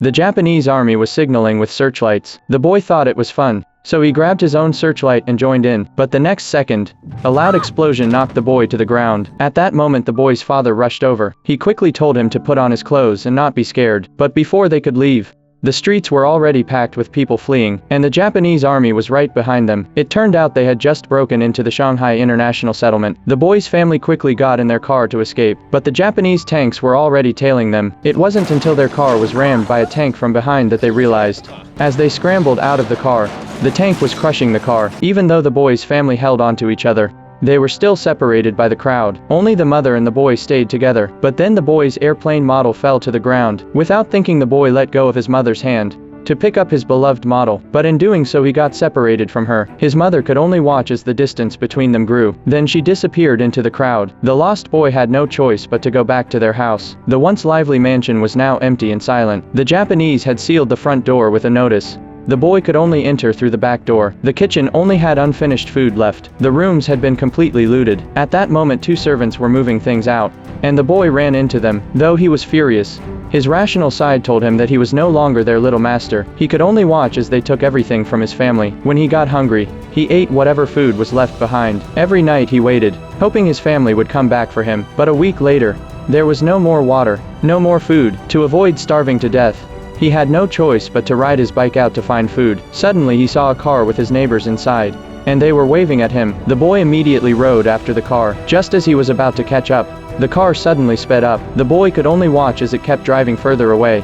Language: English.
The Japanese army was signaling with searchlights. The boy thought it was fun, so he grabbed his own searchlight and joined in. But the next second, a loud explosion knocked the boy to the ground. At that moment the boy's father rushed over. He quickly told him to put on his clothes and not be scared. But before they could leave, the streets were already packed with people fleeing, and the Japanese army was right behind them. It turned out they had just broken into the Shanghai International Settlement. The boy's family quickly got in their car to escape, but the Japanese tanks were already tailing them. It wasn't until their car was rammed by a tank from behind that they realized. As they scrambled out of the car, the tank was crushing the car. Even though the boy's family held onto each other, they were still separated by the crowd. Only the mother and the boy stayed together. But then the boy's airplane model fell to the ground. Without thinking, the boy let go of his mother's hand to pick up his beloved model, but in doing so he got separated from her. His mother could only watch as the distance between them grew. Then she disappeared into the crowd. The lost boy had no choice but to go back to their house. The once lively mansion was now empty and silent. The Japanese had sealed the front door with a notice. The boy could only enter through the back door. The kitchen only had unfinished food left. The rooms had been completely looted. At that moment 2 servants were moving things out, and the boy ran into them. Though he was furious, his rational side told him that he was no longer their little master. He could only watch as they took everything from his family. When he got hungry, he ate whatever food was left behind. Every night he waited, hoping his family would come back for him. But a week later, there was no more water, no more food. To avoid starving to death, he had no choice but to ride his bike out to find food. Suddenly he saw a car with his neighbors inside, and they were waving at him. The boy immediately rode after the car. Just as he was about to catch up, the car suddenly sped up. The boy could only watch as it kept driving further away.